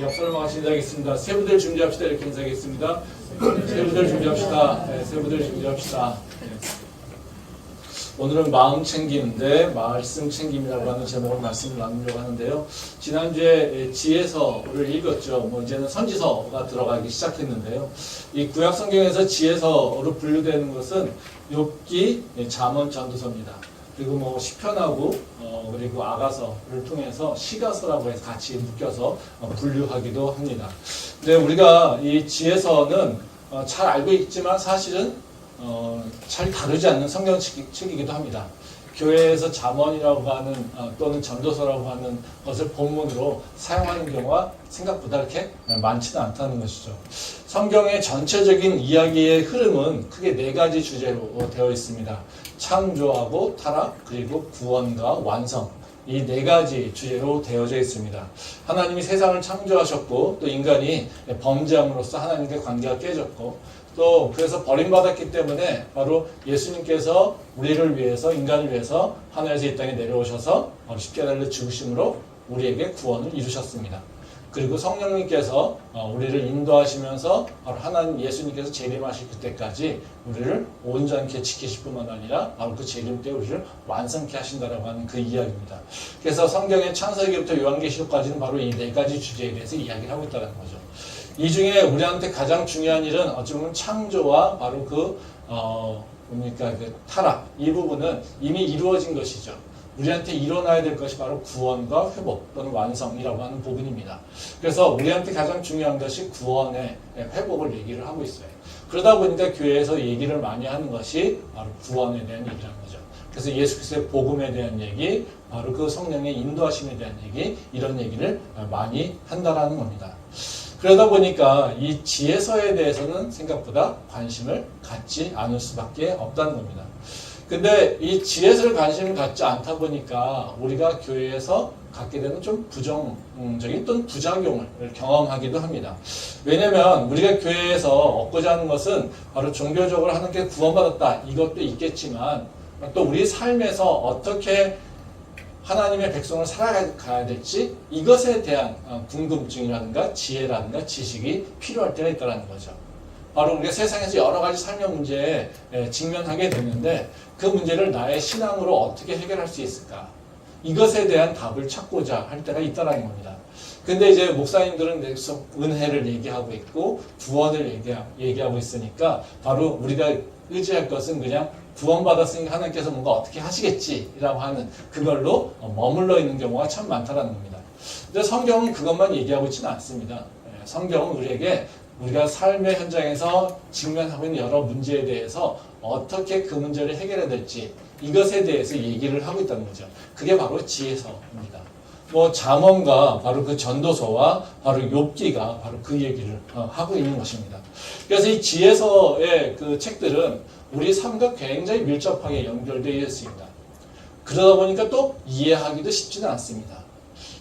역사를 마가 시작하겠습니다. 세부들 준비합시다. 이렇게 인사하겠습니다. 세부들 준비합시다. 네, 세부들 준비합시다. 네. 오늘은 마음 챙김인데 말씀 챙김이라고 하는 제목으로 말씀을 나누려고 하는데요. 지난주에 지혜서를 읽었죠. 이제는 선지서가 들어가기 시작했는데요. 이 구약 성경에서 지혜서로 분류되는 것은 욥기, 잠언, 전도서입니다. 그리고 시편하고 그리고 아가서를 통해서 시가서라고 해서 같이 묶여서 분류하기도 합니다. 근데 우리가 이 지혜서는 잘 알고 있지만 사실은 잘 다루지 않는 성경책이기도 합니다. 교회에서 잠언이라고 하는 또는 전도서라고 하는 것을 본문으로 사용하는 경우가 생각보다 그렇게 많지는 않다는 것이죠. 성경의 전체적인 이야기의 흐름은 크게 4가지 주제로 되어 있습니다. 창조하고 타락, 그리고 구원과 완성. 이 4가지 주제로 되어져 있습니다. 하나님이 세상을 창조하셨고 또 인간이 범죄함으로써 하나님과 관계가 깨졌고 또 그래서 버림받았기 때문에 바로 예수님께서 우리를 위해서 인간을 위해서 하늘에서 이 땅에 내려오셔서 십자가를 죽으심으로 우리에게 구원을 이루셨습니다. 그리고 성령님께서 우리를 인도하시면서 바로 하나님 예수님께서 재림하실 그때까지 우리를 온전케 지키실 뿐만 아니라 바로 그 재림 때 우리를 완성케 하신다라고 하는 그 이야기입니다. 그래서 성경의 창세기부터 요한계시록까지는 바로 이 4가지 주제에 대해서 이야기를 하고 있다는 거죠. 이 중에 우리한테 가장 중요한 일은 어찌 보면 창조와 바로 그 타락, 이 부분은 이미 이루어진 것이죠. 우리한테 일어나야 될 것이 바로 구원과 회복 또는 완성이라고 하는 부분입니다. 그래서 우리한테 가장 중요한 것이 구원의 회복을 얘기를 하고 있어요. 그러다 보니까 교회에서 얘기를 많이 하는 것이 바로 구원에 대한 얘기라는 거죠. 그래서 예수 그리스도의 복음에 대한 얘기, 바로 그 성령의 인도하심에 대한 얘기, 이런 얘기를 많이 한다라는 겁니다. 그러다 보니까 이 지혜서에 대해서는 생각보다 관심을 갖지 않을 수밖에 없다는 겁니다. 근데 이 지혜서를 관심을 갖지 않다 보니까 우리가 교회에서 갖게 되는 좀 부정적인 또는 부작용을 경험하기도 합니다. 왜냐면 우리가 교회에서 얻고자 하는 것은 바로 종교적으로 하나님께 구원받았다 이것도 있겠지만 또 우리 삶에서 어떻게 하나님의 백성을 살아가야 될지 이것에 대한 궁금증이라든가 지혜라든가 지식이 필요할 때가 있다는 거죠. 바로 우리가 세상에서 여러 가지 삶의 문제에 직면하게 되는데 그 문제를 나의 신앙으로 어떻게 해결할 수 있을까? 이것에 대한 답을 찾고자 할 때가 있다는 겁니다. 근데 이제 목사님들은 계속 은혜를 얘기하고 있고 구원을 얘기하고 있으니까 바로 우리가 의지할 것은 그냥 구원받았으니까 하나님께서 뭔가 어떻게 하시겠지라고 하는 그걸로 머물러 있는 경우가 참 많다는 겁니다. 근데 성경은 그것만 얘기하고 있지는 않습니다. 성경은 우리에게 우리가 삶의 현장에서 직면하고 있는 여러 문제에 대해서 어떻게 그 문제를 해결해야 될지 이것에 대해서 얘기를 하고 있다는 거죠. 그게 바로 지혜서입니다. 잠언과 바로 그 전도서와 바로 욥기가 바로 그 얘기를 하고 있는 것입니다. 그래서 이 지혜서의 그 책들은 우리 삶과 굉장히 밀접하게 연결되어 있습니다. 그러다 보니까 또 이해하기도 쉽지는 않습니다.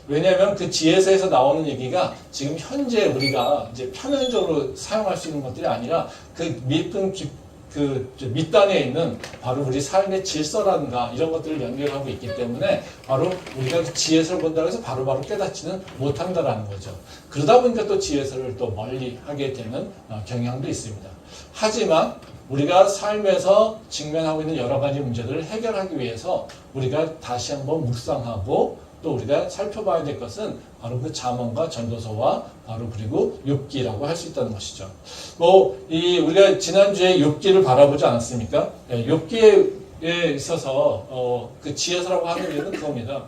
왜냐하면 그 지혜서에서 나오는 얘기가 지금 현재 우리가 이제 표면적으로 사용할 수 있는 것들이 아니라 그 밑단에 있는 바로 우리 삶의 질서라든가 이런 것들을 연결하고 있기 때문에 바로 우리가 지혜서를 본다고 해서 바로바로 깨닫지는 못한다라는 거죠. 그러다 보니까 또 지혜서를 또 멀리 하게 되는 경향도 있습니다. 하지만 우리가 삶에서 직면하고 있는 여러 가지 문제들을 해결하기 위해서 우리가 다시 한번 묵상하고 또 우리가 살펴봐야 될 것은 바로 그 잠언과 전도서와 바로 그리고 욥기라고 할 수 있다는 것이죠. 우리가 지난주에 욥기를 바라보지 않았습니까? 욥기에 있어서 그 지혜서라고 하는 이유는 그겁니다.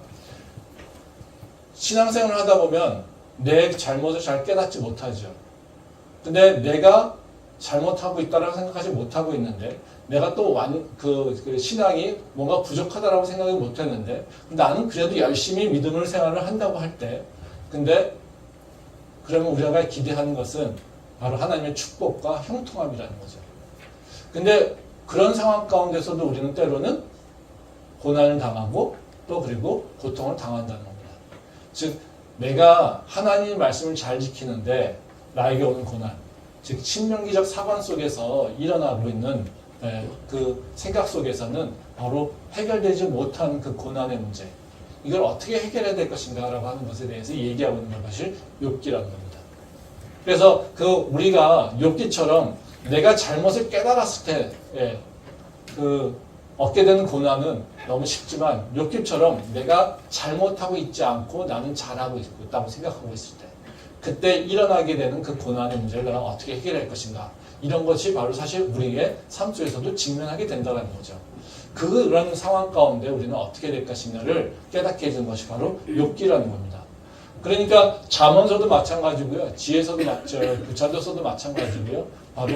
신앙생활을 하다 보면 내 잘못을 잘 깨닫지 못하죠. 근데 내가 잘못하고 있다라고 생각하지 못하고 있는데 내가 또 그 신앙이 뭔가 부족하다라고 생각을 못했는데 나는 그래도 열심히 믿음을 생활을 한다고 할 때 근데 그러면 우리가 기대하는 것은 바로 하나님의 축복과 형통함이라는 거죠. 근데 그런 상황 가운데서도 우리는 때로는 고난을 당하고 또 그리고 고통을 당한다는 겁니다. 즉 내가 하나님의 말씀을 잘 지키는데 나에게 오는 고난, 즉 신명기적 사관 속에서 일어나고 있는 그 생각 속에서는 바로 해결되지 못한 그 고난의 문제, 이걸 어떻게 해결해야 될 것인가라고 하는 것에 대해서 얘기하고 있는 것이 욥기라는 겁니다. 그래서 그 우리가 욥기처럼 내가 잘못을 깨달았을 때, 그 얻게 되는 고난은 너무 쉽지만 욥기처럼 내가 잘못하고 있지 않고 나는 잘하고 있다고 생각하고 있을 때, 그때 일어나게 되는 그 고난의 문제를 내가 어떻게 해결할 것인가, 이런 것이 바로 사실 우리의 삶 속에서도 직면하게 된다는 거죠. 그런 상황 가운데 우리는 어떻게 될 것인가를 깨닫게 해주는 것이 바로 욥기라는 겁니다. 그러니까 잠언서도 마찬가지고요, 지혜서도 부차도서도 마찬가지고요, 바로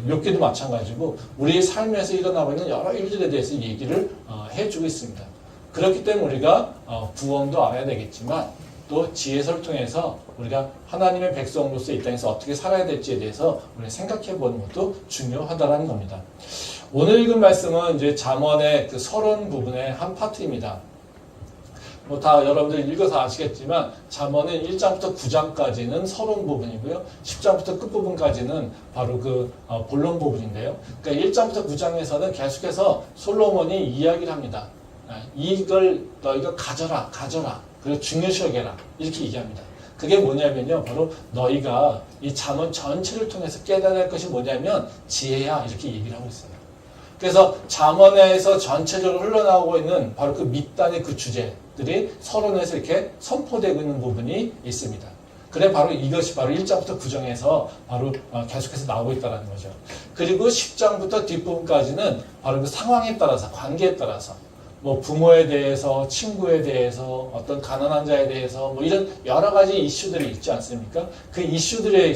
욥기도 마찬가지고 우리의 삶에서 일어나고 있는 여러 일들에 대해서 얘기를 해주고 있습니다. 그렇기 때문에 우리가 구원도 알아야 되겠지만 또 지혜서를 통해서 우리가 하나님의 백성으로서 이 땅에서 어떻게 살아야 될지에 대해서 우리가 생각해 보는 것도 중요하다는 겁니다. 오늘 읽은 말씀은 이제 잠언의 그 서론 부분의 한 파트입니다. 뭐 다 여러분들 읽어서 아시겠지만 잠언은 1장부터 9장까지는 서론 부분이고요. 10장부터 끝부분까지는 바로 그 본론 부분인데요. 그러니까 1장부터 9장에서는 계속해서 솔로몬이 이야기를 합니다. 이걸 너희가 가져라. 그리고 중요시 여겨라. 이렇게 얘기합니다. 그게 뭐냐면요, 바로 너희가 이 잠언 전체를 통해서 깨달아야 할 것이 뭐냐면 지혜야, 이렇게 얘기를 하고 있어요. 그래서 잠언에서 전체적으로 흘러나오고 있는 바로 그 밑단의 그 주제들이 서론에서 이렇게 선포되고 있는 부분이 있습니다. 그래 바로 이것이 바로 1장부터 9장에서 바로 계속해서 나오고 있다는 거죠. 그리고 10장부터 뒷부분까지는 바로 그 상황에 따라서, 관계에 따라서, 뭐 부모에 대해서, 친구에 대해서, 어떤 가난한 자에 대해서, 뭐 이런 여러 가지 이슈들이 있지 않습니까? 그 이슈들에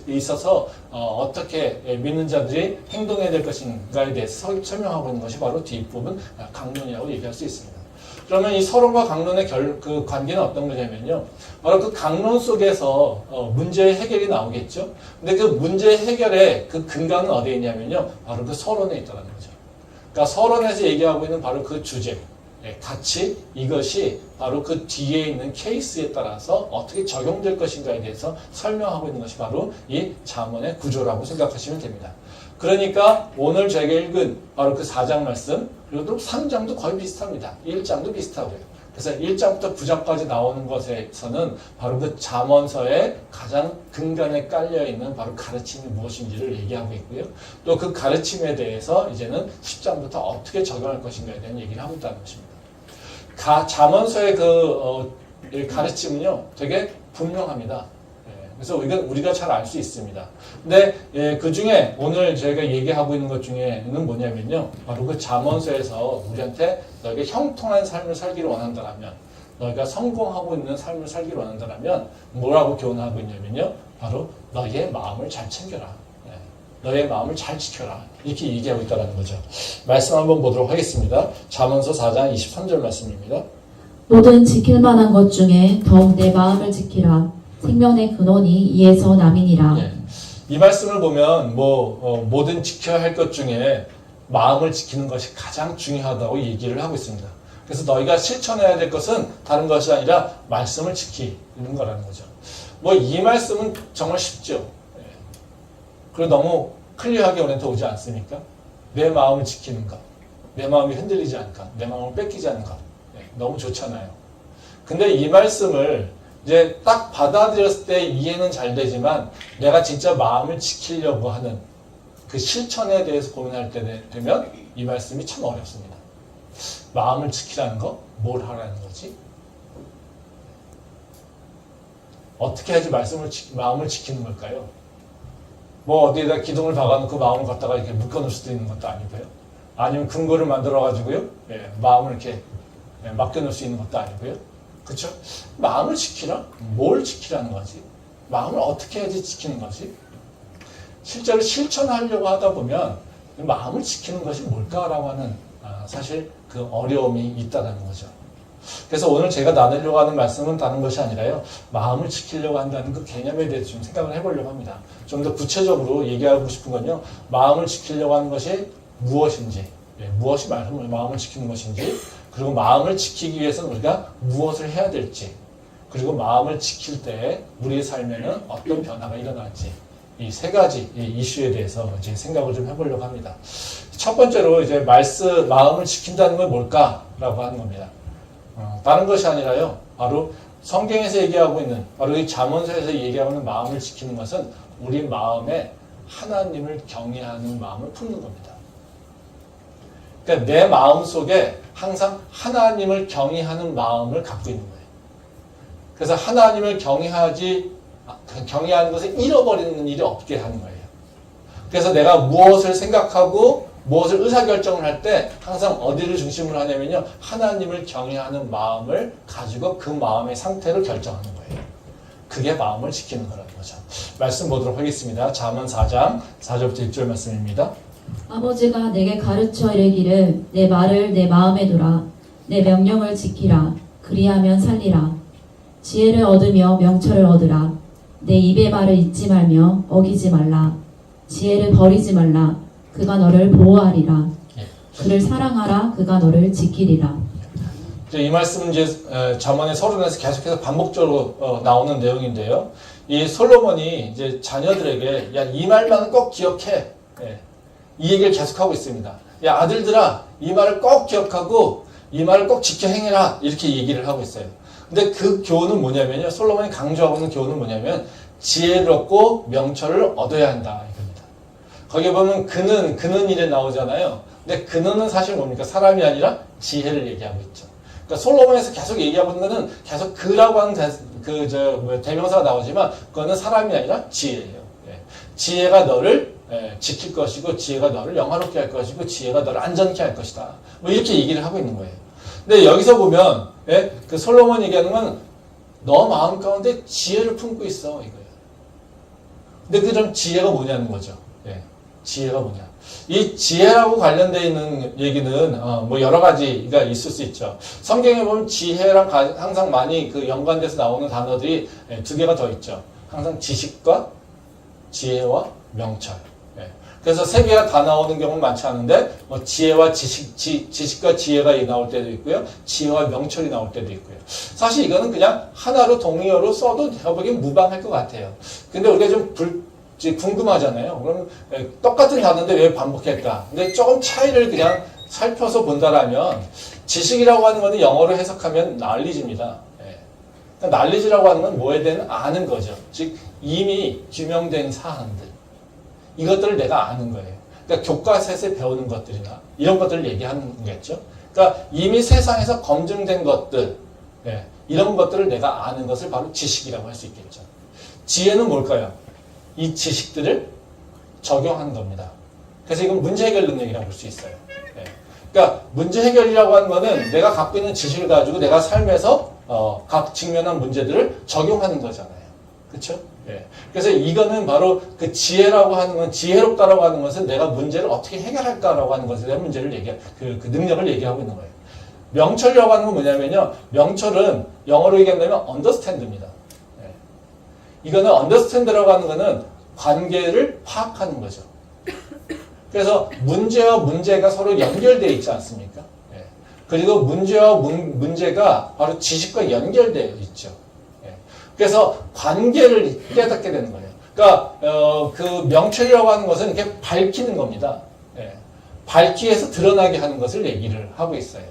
있어서 어떻게 믿는 자들이 행동해야 될 것인가에 대해서 설명하고 있는 것이 바로 뒷부분 강론이라고 얘기할 수 있습니다. 그러면 이 서론과 강론의 그 관계는 어떤 거냐면요, 바로 그 강론 속에서 문제의 해결이 나오겠죠. 근데 그 문제 해결의 그 근간은 어디에 있냐면요, 바로 그 서론에 있다는 거죠. 그러니까 서론에서 얘기하고 있는 바로 그 주제, 가치, 이것이 바로 그 뒤에 있는 케이스에 따라서 어떻게 적용될 것인가에 대해서 설명하고 있는 것이 바로 이 잠언의 구조라고 생각하시면 됩니다. 그러니까 오늘 저희가 읽은 바로 그 4장 말씀, 그리고 또 3장도 거의 비슷합니다. 1장도 비슷하고요. 그래서 1장부터 9장까지 나오는 것에서는 바로 그 잠언서의 가장 근간에 깔려있는 바로 가르침이 무엇인지를 얘기하고 있고요. 또 그 가르침에 대해서 이제는 10장부터 어떻게 적용할 것인가에 대한 얘기를 하고 있다는 것입니다. 잠언서의 가르침은요, 되게 분명합니다. 그래서 우리가 잘 알 수 있습니다. 근데 그 중에 오늘 저희가 얘기하고 있는 것 중에는 뭐냐면요, 바로 그 잠언서에서 우리한테 너희가 형통한 삶을 살기를 원한다면, 너희가 성공하고 있는 삶을 살기를 원한다면 뭐라고 교훈하고 있냐면요, 바로 너희의 마음을 잘 챙겨라. 너희의 마음을 잘 지켜라. 이렇게 얘기하고 있다는 거죠. 말씀 한번 보도록 하겠습니다. 잠언서 4장 23절 말씀입니다. 모든 지킬 만한 것 중에 더욱 내 마음을 지키라. 생명의 근원이 이에서 남이니라. 이 말씀을 보면 모든 지켜야 할 것 중에 마음을 지키는 것이 가장 중요하다고 얘기를 하고 있습니다. 그래서 너희가 실천해야 될 것은 다른 것이 아니라 말씀을 지키는 거라는 거죠. 이 말씀은 정말 쉽죠. 그리고 너무 클리어하게 우리한테 오지 않습니까? 내 마음을 지키는 것, 내 마음이 흔들리지 않을까, 내 마음을 뺏기지 않는 것, 너무 좋잖아요. 근데 이 말씀을 이제 딱 받아들였을 때 이해는 잘 되지만 내가 진짜 마음을 지키려고 하는 그 실천에 대해서 고민할 때 되면 이 말씀이 참 어렵습니다. 마음을 지키라는 거? 뭘 하라는 거지? 어떻게 해야지 마음을 지키는 걸까요? 어디에다 기둥을 박아놓고 마음을 갖다가 이렇게 묶어놓을 수도 있는 것도 아니고요. 아니면 근거를 만들어가지고요, 마음을 이렇게 맡겨놓을 수 있는 것도 아니고요. 그렇죠? 마음을 지키라? 뭘 지키라는 거지? 마음을 어떻게 해야지 지키는 거지? 실제로 실천하려고 하다 보면 마음을 지키는 것이 뭘까라고 하는 사실 그 어려움이 있다는 거죠. 그래서 오늘 제가 나누려고 하는 말씀은 다른 것이 아니라요, 마음을 지키려고 한다는 그 개념에 대해서 좀 생각을 해보려고 합니다. 좀 더 구체적으로 얘기하고 싶은 건요, 마음을 지키려고 하는 것이 무엇인지, 무엇이 마음을 지키는 것인지, 그리고 마음을 지키기 위해서는 우리가 무엇을 해야 될지, 그리고 마음을 지킬 때 우리의 삶에는 어떤 변화가 일어날지, 이 세 가지 이슈에 대해서 이제 생각을 좀 해보려고 합니다. 첫 번째로 이제 마음을 지킨다는 건 뭘까라고 하는 겁니다. 다른 것이 아니라요. 바로 성경에서 얘기하고 있는, 바로 이 잠언서에서 얘기하고 있는 마음을 지키는 것은 우리 마음에 하나님을 경외하는 마음을 품는 겁니다. 그러니까 내 마음 속에 항상 하나님을 경외하는 마음을 갖고 있는 거예요. 그래서 하나님을 경외하는 것을 잃어버리는 일이 없게 하는 거예요. 그래서 내가 무엇을 생각하고 무엇을 의사결정을 할 때 항상 어디를 중심으로 하냐면요. 하나님을 경외하는 마음을 가지고 그 마음의 상태를 결정하는 거예요. 그게 마음을 지키는 거라는 거죠. 말씀 보도록 하겠습니다. 잠언 4장 4절부터 6절 말씀입니다. 아버지가 내게 가르쳐 이르기를 내 말을 내 마음에 두라. 내 명령을 지키라. 그리하면 살리라. 지혜를 얻으며 명철을 얻으라. 내 입의 말을 잊지 말며 어기지 말라. 지혜를 버리지 말라. 그가 너를 보호하리라. 그를 사랑하라. 그가 너를 지키리라. 이 말씀은 이제 잠언의 서론에서 계속해서 반복적으로 나오는 내용인데요. 이 솔로몬이 이제 자녀들에게 야, 이 말만은 꼭 기억해. 이 얘기를 계속하고 있습니다. 야, 아들들아, 이 말을 꼭 기억하고 이 말을 꼭 지켜 행해라. 이렇게 얘기를 하고 있어요. 근데 그 교훈은 뭐냐면요. 솔로몬이 강조하고 있는 교훈은 뭐냐면 지혜를 얻고 명철을 얻어야 한다. 이겁니다. 거기에 보면 그는 일에 나오잖아요. 근데 그는은 사실 뭡니까? 사람이 아니라 지혜를 얘기하고 있죠. 그러니까 솔로몬에서 계속 얘기하고 있는 것은 계속 그라고 하는 대명사가 나오지만 그거는 사람이 아니라 지혜예요. 지혜가 너를 지킬 것이고 지혜가 너를 영화롭게 할 것이고 지혜가 너를 안전케 할 것이다. 뭐 이렇게 얘기를 하고 있는 거예요. 근데 여기서 보면 그 솔로몬 얘기하는 건 너 마음 가운데 지혜를 품고 있어 이거예요. 근데 그럼 지혜가 뭐냐는 거죠. 지혜가 뭐냐? 이 지혜라고 관련되어 있는 얘기는 뭐 여러 가지가 있을 수 있죠. 성경에 보면 지혜랑 항상 많이 그 연관돼서 나오는 단어들이 두 개가 더 있죠. 항상 지식과 지혜와 명철. 그래서 세 개가 다 나오는 경우는 많지 않은데 뭐 지혜와 지식과 지혜가 나올 때도 있고요. 지혜와 명철이 나올 때도 있고요. 사실 이거는 그냥 하나로 동의어로 써도 제가 보기엔 무방할 것 같아요. 근데 우리가 좀 궁금하잖아요. 그러면 똑같은 단어인데 왜 반복할까? 근데 조금 차이를 그냥 살펴서 본다라면 지식이라고 하는 것은 영어로 해석하면 knowledge입니다. 그러니까 knowledge라고 하는 건 뭐에 대한 아는 거죠. 즉 이미 규명된 사항들. 이것들을 내가 아는 거예요. 그러니까 교과서에서 배우는 것들이나 이런 것들을 얘기하는 거겠죠. 그러니까 이미 세상에서 검증된 것들, 이런 것들을 내가 아는 것을 바로 지식이라고 할 수 있겠죠. 지혜는 뭘까요? 이 지식들을 적용하는 겁니다. 그래서 이건 문제 해결 능력이라고 볼 수 있어요. 그러니까 문제 해결이라고 하는 거는 내가 갖고 있는 지식을 가지고 내가 삶에서 각 직면한 문제들을 적용하는 거잖아요. 그렇죠? 그래서 이거는 바로 그 지혜라고 하는 건, 지혜롭다라고 하는 것은 내가 문제를 어떻게 해결할까라고 하는 것에 대한 문제를 그 능력을 얘기하고 있는 거예요. 명철이라고 하는 건 뭐냐면요. 명철은 영어로 얘기한다면 understand입니다. 이거는 understand라고 하는 거는 관계를 파악하는 거죠. 그래서 문제와 문제가 서로 연결되어 있지 않습니까? 그리고 문제와 문제가 바로 지식과 연결되어 있죠. 그래서 관계를 깨닫게 되는 거예요. 그러니까 그 명철이라고 하는 것은 이렇게 밝히는 겁니다. 밝히기 위해서 드러나게 하는 것을 얘기를 하고 있어요.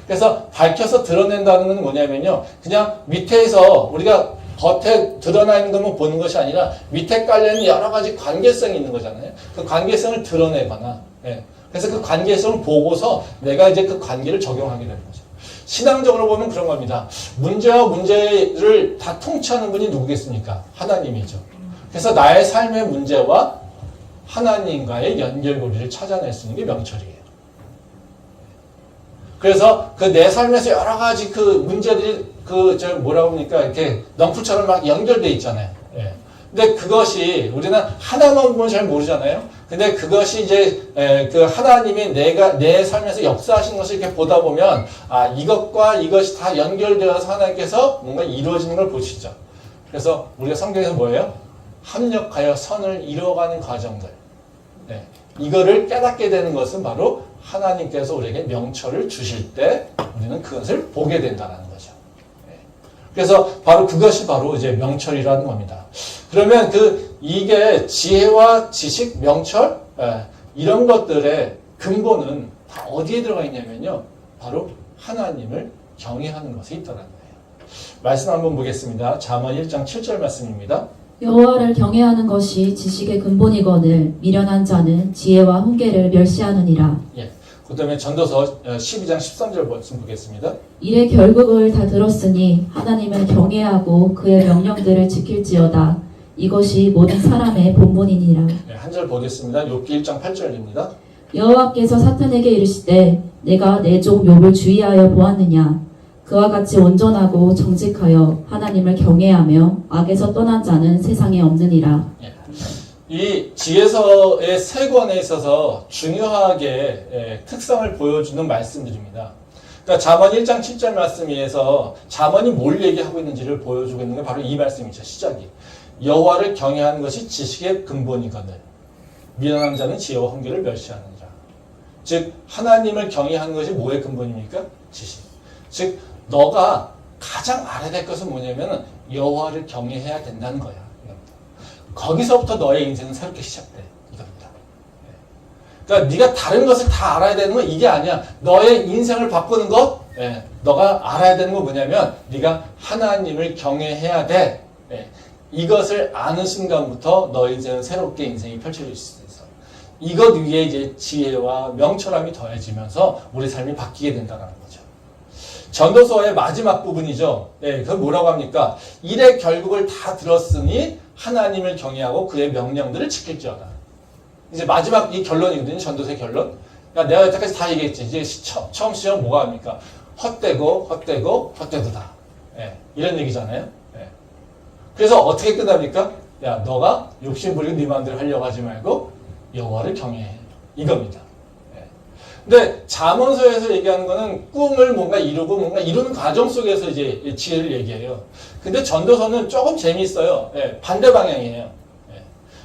그래서 밝혀서 드러낸다는 건 뭐냐면요. 그냥 밑에서 우리가 겉에 드러나 있는 것만 보는 것이 아니라 밑에 깔려있는 여러 가지 관계성이 있는 거잖아요. 그 관계성을 드러내거나, 그래서 그 관계성을 보고서 내가 이제 그 관계를 적용하게 되는 거죠. 신앙적으로 보면 그런 겁니다. 문제와 문제를 다 통치하는 분이 누구겠습니까? 하나님이죠. 그래서 나의 삶의 문제와 하나님과의 연결고리를 찾아낼 수 있는 게 명철이에요. 그래서 그 내 삶에서 여러 가지 그 문제들이 뭐라고 합니까? 이렇게 넝쿨처럼 막 연결돼 있잖아요. 근데 그것이 우리는 하나만 보면 잘 모르잖아요. 근데 그것이 이제 그 하나님이 내 삶에서 역사하시는 것을 이렇게 보다 보면 이것과 이것이 다 연결되어서 하나님께서 뭔가 이루어지는 걸 보시죠. 그래서 우리가 성경에서 뭐예요? 합력하여 선을 이루어가는 과정들. 이거를 깨닫게 되는 것은 바로 하나님께서 우리에게 명철을 주실 때 우리는 그것을 보게 된다는 거죠. 그래서 바로 그것이 바로 이제 명철이라는 겁니다. 그러면 이게 지혜와 지식, 명철, 이런 것들의 근본은 다 어디에 들어가 있냐면요. 바로 하나님을 경외하는 것에 있더라는 거예요. 말씀 한번 보겠습니다. 잠언 1장 7절 말씀입니다. 여호와를 경외하는 것이 지식의 근본이거늘 미련한 자는 지혜와 훈계를 멸시하느니라. 예. 그 다음에 전도서 12장 13절 말씀 보겠습니다. 이래 결국을 다 들었으니 하나님을 경외하고 그의 명령들을 지킬지어다. 이것이 모든 사람의 본분이니라. 예, 한 절 보겠습니다. 욥기 1장 8절입니다. 여호와께서 사탄에게 이르시되 내가 내 종 욥을 주의하여 보았느냐. 그와 같이 온전하고 정직하여 하나님을 경외하며 악에서 떠난 자는 세상에 없느니라. 예. 이 지혜서의 세 권에 있어서 중요하게 특성을 보여주는 말씀들입니다. 그러니까 잠언 1장 7절 말씀에서 잠언이 뭘 얘기하고 있는지를 보여주고 있는 게 바로 이 말씀이죠. 시작이. 여호와를 경외하는 것이 지식의 근본이거늘 미련한 자는 지혜와 훈계를 멸시하느니라. 즉 하나님을 경외하는 것이 뭐의 근본입니까? 지식. 즉 너가 가장 알아야 될 것은 뭐냐면 여호와를 경외해야 된다는 거야. 거기서부터 너의 인생은 새롭게 시작돼. 이겁니다. 그러니까 네가 다른 것을 다 알아야 되는 건 이게 아니야. 너의 인생을 바꾸는 것, 너가 알아야 되는 건 뭐냐면 네가 하나님을 경외해야 돼. 이것을 아는 순간부터 너의 인생은 새롭게 인생이 펼쳐질 수 있어. 이것 위에 이제 지혜와 명철함이 더해지면서 우리 삶이 바뀌게 된다는 거죠. 전도서의 마지막 부분이죠. 그건 뭐라고 합니까? 일의 결국을 다 들었으니 하나님을 경외하고 그의 명령들을 지킬지어다. 이제 마지막 이 결론이거든요. 전도서의 결론. 야, 내가 여태까지 다 얘기했지. 이제 처음 시험 뭐가 합니까? 헛되도다. 이런 얘기잖아요. 그래서 어떻게 끝납니까? 야, 너가 욕심부리고 네 마음대로 하려고 하지 말고 여호와를 경외해. 이겁니다. 근데 잠언서에서 얘기하는 거는 꿈을 뭔가 이루고 뭔가 이루는 과정 속에서 이제 지혜를 얘기해요. 근데 전도서는 조금 재미있어요. 반대 방향이에요.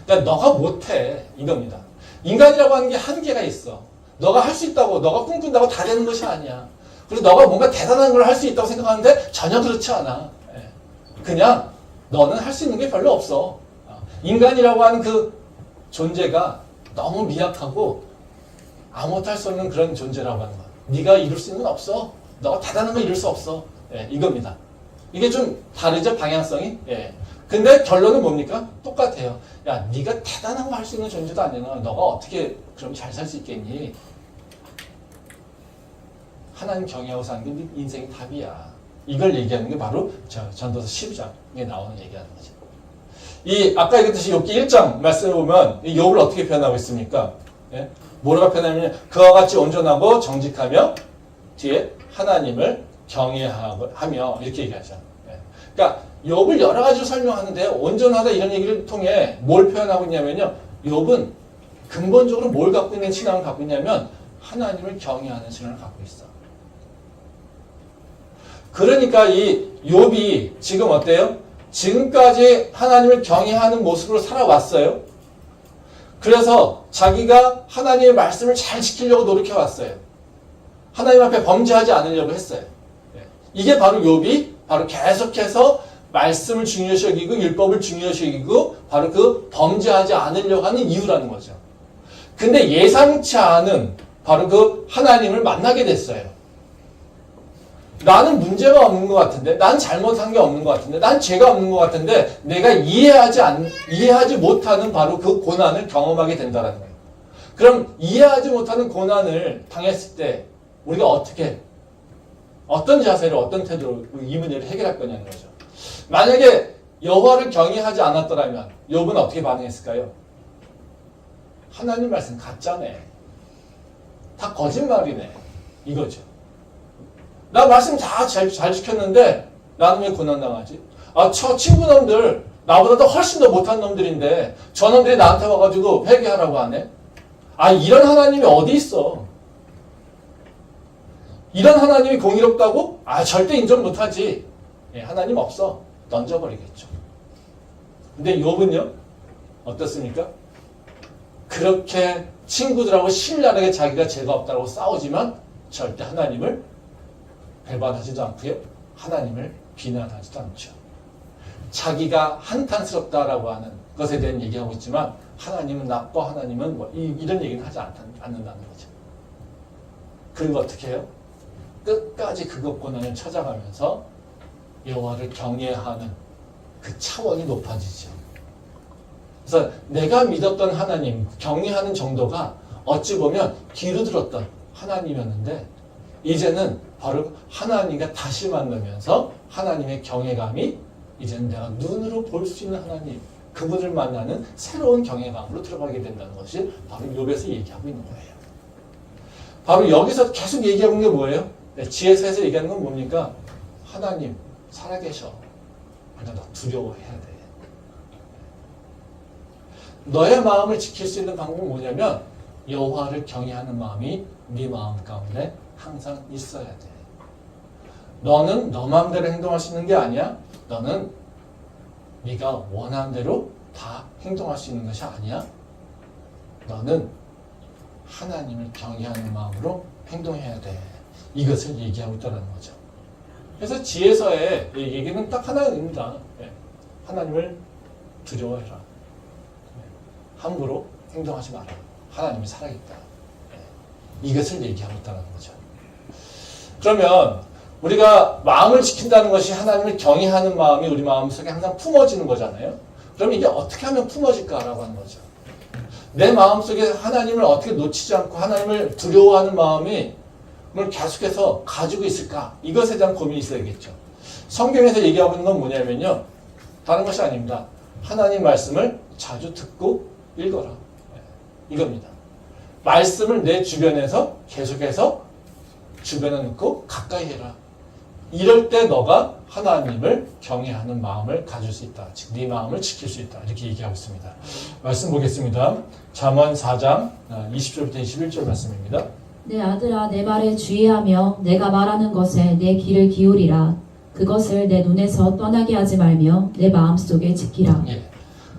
그러니까 너가 못해. 이겁니다. 인간이라고 하는 게 한계가 있어. 너가 할 수 있다고, 너가 꿈꾼다고 다 되는 것이 아니야. 그리고 너가 뭔가 대단한 걸 할 수 있다고 생각하는데 전혀 그렇지 않아. 그냥 너는 할 수 있는 게 별로 없어. 인간이라고 하는 그 존재가 너무 미약하고 아무것도 할 수 없는 그런 존재라고 하는 거야. 네가 이룰 수 있는 건 없어. 너가 대단한 걸 이룰 수 없어. 이겁니다. 이게 좀 다르죠, 방향성이? 근데 결론은 뭡니까? 똑같아요. 야, 네가 대단한 거 할 수 있는 존재도 아니야. 너가 어떻게 그럼 잘 살 수 있겠니? 하나님 경외하고 사는 게 네 인생의 답이야. 이걸 얘기하는 게 바로 전도서 12장에 나오는 얘기하는 거죠. 아까 얘기했듯이 욥기 1장 말씀을 보면 이 욥을 어떻게 표현하고 있습니까? 뭐라고 표현하냐면 그와 같이 온전하고 정직하며 뒤에 하나님을 경외하며 이렇게 얘기하죠. 그러니까 욥을 여러 가지로 설명하는데 온전하다 이런 얘기를 통해 뭘 표현하고 있냐면요. 욥은 근본적으로 뭘 갖고 있는 신앙을 갖고 있냐면 하나님을 경외하는 신앙을 갖고 있어. 그러니까 이 욥이 지금 어때요? 지금까지 하나님을 경외하는 모습으로 살아왔어요. 그래서 자기가 하나님의 말씀을 잘 지키려고 노력해왔어요. 하나님 앞에 범죄하지 않으려고 했어요. 이게 바로 욥이 바로 계속해서 말씀을 중요시 여기고 율법을 중요시 여기고 바로 그 범죄하지 않으려고 하는 이유라는 거죠. 근데 예상치 않은 바로 그 하나님을 만나게 됐어요. 나는 문제가 없는 것 같은데, 난 잘못한 게 없는 것 같은데, 난 죄가 없는 것 같은데, 내가 이해하지 못하는 바로 그 고난을 경험하게 된다는 거예요. 그럼 이해하지 못하는 고난을 당했을 때 우리가 어떤 자세로, 어떤 태도로 이 문제를 해결할 거냐는 거죠. 만약에 여호와를 경외하지 않았더라면 욥은 어떻게 반응했을까요? 하나님 말씀 가짜네. 다 거짓말이네. 이거죠. 나 말씀 다 잘 지켰는데 나는 왜 고난당하지? 저 친구놈들 나보다 더 훨씬 더 못한 놈들인데 저 놈들이 나한테 와가지고 회개하라고 하네? 이런 하나님이 어디 있어? 이런 하나님이 공의롭다고? 절대 인정 못하지. 하나님 없어. 던져버리겠죠. 근데 욥은요? 어떻습니까? 그렇게 친구들하고 신랄하게 자기가 죄가 없다고 싸우지만 절대 하나님을 배반하지도 않고요. 하나님을 비난하지도 않죠. 자기가 한탄스럽다라고 하는 것에 대한 얘기하고 있지만 하나님은 나빠, 하나님은 이런 얘기는 하지 않는다는 거죠. 그리고 어떻게 해요? 끝까지 그것 고난을 찾아가면서 여호와를 경외하는 그 차원이 높아지죠. 그래서 내가 믿었던 하나님, 경외하는 정도가 어찌 보면 귀로 들었던 하나님이었는데 이제는 바로 하나님과 다시 만나면서 하나님의 경외감이 이제는 내가 눈으로 볼 수 있는 하나님, 그분을 만나는 새로운 경외감으로 들어가게 된다는 것이 바로 욥에서 얘기하고 있는 거예요. 바로 여기서 계속 얘기하고 있는 게 뭐예요? 지혜서에서 얘기하는 건 뭡니까? 하나님 살아계셔. 그러니까 너 두려워해야 돼. 너의 마음을 지킬 수 있는 방법은 뭐냐면 여호와를 경외하는 마음이 네 마음 가운데 항상 있어야 돼. 너는 너 마음대로 행동할 수 있는 게 아니야. 너는 네가 원하는 대로 다 행동할 수 있는 것이 아니야. 너는 하나님을 경외하는 마음으로 행동해야 돼. 이것을 얘기하고 있다는 거죠. 그래서 지혜서의 얘기는 딱 하나입니다. 하나님을 두려워해라. 함부로 행동하지 마라. 하나님이 살아있다. 이것을 얘기하고 있다는 거죠. 그러면 우리가 마음을 지킨다는 것이 하나님을 경외하는 마음이 우리 마음속에 항상 품어지는 거잖아요. 그럼 이게 어떻게 하면 품어질까라고 하는 거죠. 내 마음속에 하나님을 어떻게 놓치지 않고 하나님을 두려워하는 마음이 뭘 계속해서 가지고 있을까? 이것에 대한 고민이 있어야겠죠. 성경에서 얘기하고 있는 건 뭐냐면요. 다른 것이 아닙니다. 하나님 말씀을 자주 듣고 읽어라. 이겁니다. 말씀을 내 주변에서 계속해서 주변에 놓고 가까이 해라. 이럴 때 너가 하나님을 경외하는 마음을 가질 수 있다. 즉, 네 마음을 지킬 수 있다. 이렇게 얘기하고 있습니다. 말씀 보겠습니다. 잠언 4장 20절부터 21절 말씀입니다. 내 아들아 내 말에 주의하며 내가 말하는 것에 내 귀를 기울이라. 그것을 내 눈에서 떠나게 하지 말며 내 마음속에 지키라. 예.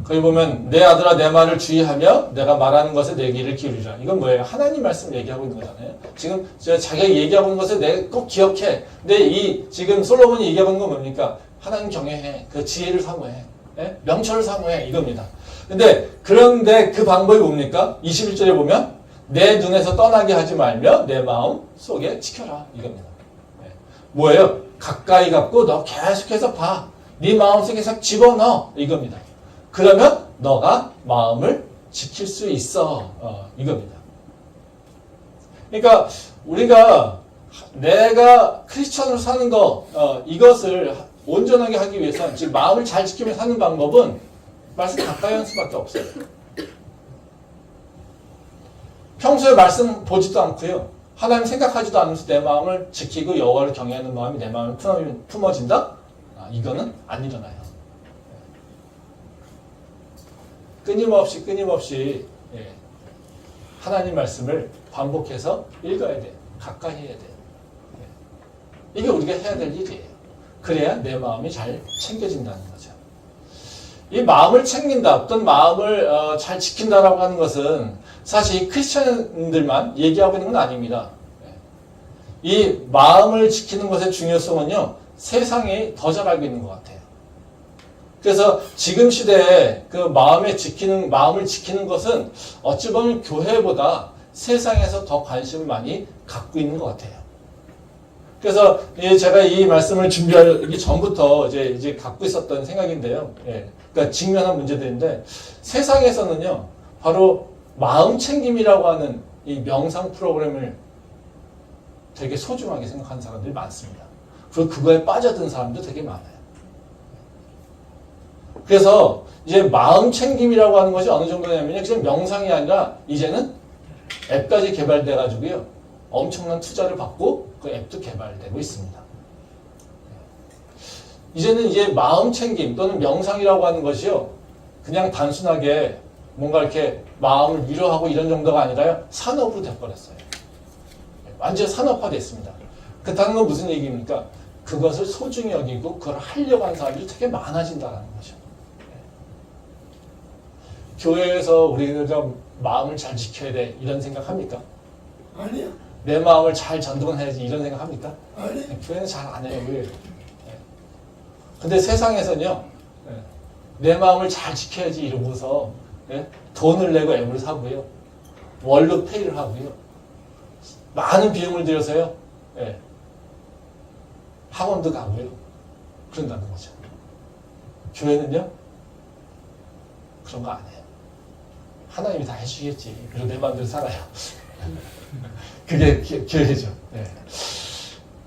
거기 보면 내 아들아 내 말을 주의하며 내가 말하는 것에 내 귀를 기울이라. 이건 뭐예요? 하나님 말씀을 얘기하고 있는 거잖아요. 지금 자기가 얘기하고 있는 것을 내가 꼭 기억해. 근데 이 지금 솔로몬이 얘기하고 있는 건 뭡니까? 하나님 경외해. 그 지혜를 사모해. 예? 명철을 사모해. 이겁니다. 그런데 그 방법이 뭡니까? 21절에 보면 내 눈에서 떠나게 하지 말며 내 마음 속에 지켜라. 이겁니다. 예. 뭐예요? 가까이 갖고 너 계속해서 봐. 네 마음속에서 집어넣어. 이겁니다. 그러면 너가 마음을 지킬 수 있어. 이겁니다. 그러니까 우리가 내가 크리스천으로 사는 거 이것을 온전하게 하기 위해서는 즉 마음을 잘 지키며 사는 방법은 말씀 가까이 하는 수밖에 없어요. 평소에 말씀 보지도 않고요. 하나님 생각하지도 않으면서 내 마음을 지키고 여호와를 경외하는 마음이 내 마음에 품어진다? 이거는 안 일어나요. 끊임없이 하나님 말씀을 반복해서 읽어야 돼요. 가까이 해야 돼요. 이게 우리가 해야 될 일이에요. 그래야 내 마음이 잘 챙겨진다는 거죠. 이 마음을 챙긴다, 어떤 마음을 잘 지킨다라고 하는 것은 사실 크리스천들만 얘기하고 있는 건 아닙니다. 이 마음을 지키는 것의 중요성은요, 세상이 더 잘 알고 있는 것 같아요. 그래서 지금 시대에 그 마음을 지키는 것은 어찌 보면 교회보다 세상에서 더 관심을 많이 갖고 있는 것 같아요. 그래서 제가 이 말씀을 준비하기 전부터 이제 갖고 있었던 생각인데요. 그러니까 직면한 문제들인데 세상에서는요, 바로 마음 챙김이라고 하는 이 명상 프로그램을 되게 소중하게 생각하는 사람들이 많습니다. 그리고 그거에 빠져든 사람도 되게 많아요. 그래서 이제 마음 챙김이라고 하는 것이 어느 정도냐면요, 그냥 명상이 아니라 이제는 앱까지 개발돼 가지고요, 엄청난 투자를 받고 그 앱도 개발되고 있습니다. 이제는 이제 마음 챙김 또는 명상이라고 하는 것이요, 그냥 단순하게 뭔가 이렇게 마음을 위로하고 이런 정도가 아니라요, 산업으로 돼버렸어요. 완전 산업화됐습니다. 그렇다는 건 무슨 얘기입니까? 그것을 소중히 여기고 그걸 하려고 하는 사람들이 되게 많아진다는 거죠. 교회에서 우리가 마음을 잘 지켜야 돼 이런 생각합니까? 아니요. 내 마음을 잘 전동해야지 이런 생각합니까? 아니. 교회는 잘 안 해요. 왜? 근데 세상에서는요, 내 마음을 잘 지켜야지 이러고서 돈을 내고 앱을 사고요, 월급 페이를 하고요, 많은 비용을 들여서요, 학원도 가고요. 그런다는 거죠. 교회는요? 그런 거 안 해요. 하나님이 다 해주겠지. 그리고 내 마음대로 살아요. 그게 교회죠. 네.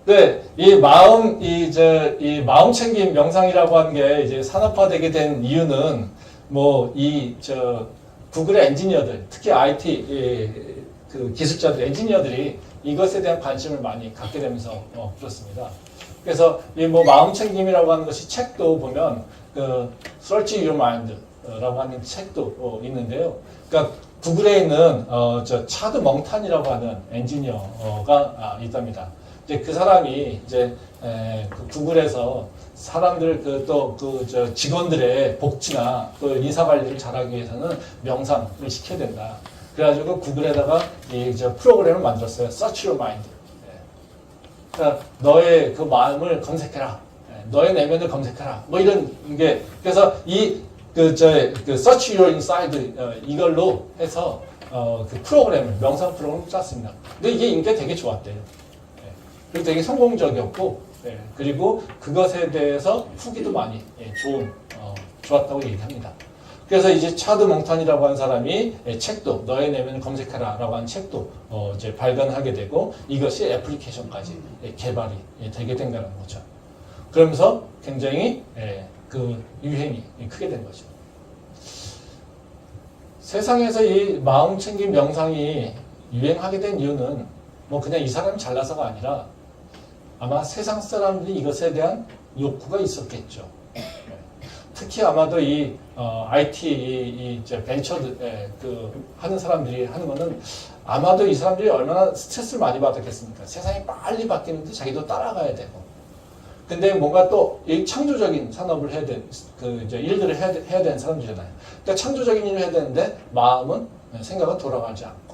네, 이 마음 챙김 명상이라고 하는 게 이제 산업화되게 된 이유는 구글의 엔지니어들, 특히 IT 그 기술자들, 엔지니어들이 이것에 대한 관심을 많이 갖게 되면서 그렇습니다. 그래서 이 마음 챙김이라고 하는 것이 책도 보면 그 Search Your Mind라고 하는 책도 있는데요. 그러니까 구글에 있는 차드 멍탄이라고 하는 엔지니어가 있답니다. 이제 그 사람이 이제 그 구글에서 사람들 직원들의 복지나 또 인사 관리를 잘하기 위해서는 명상을 시켜야 된다. 그래가지고 구글에다가 프로그램을 만들었어요. Search Your Mind. 그러니까 너의 그 마음을 검색해라. 너의 내면을 검색해라. 뭐 이런 게 그래서 Search Your Inside 이걸로 해서 그 프로그램을 명상 프로그램을 짰습니다. 근데 이게 인기가 되게 좋았대요. 그리고 되게 성공적이었고, 그리고 그것에 대해서 후기도 많이 좋았다고 얘기합니다. 그래서 이제 차드 몽탄이라고 하는 사람이 책도 너의 내면을 검색하라라고 하는 책도 이제 발간하게 되고 이것이 애플리케이션까지 개발이 되게 된다는 거죠. 그러면서 굉장히 그 유행이 크게 된 거죠. 세상에서 이 마음 챙김 명상이 유행하게 된 이유는 그냥 이 사람이 잘나서가 아니라 아마 세상 사람들이 이것에 대한 욕구가 있었겠죠. 특히 아마도 이 IT 벤처들 하는 사람들이 하는 거는 아마도 이 사람들이 얼마나 스트레스를 많이 받았겠습니까? 세상이 빨리 바뀌는데 자기도 따라가야 되고. 근데 뭔가 또 이 창조적인 산업을 해야 되는 일들을 해야 되는 사람들이잖아요. 그러니까 창조적인 일을 해야 되는데 마음은 생각은 돌아가지 않고.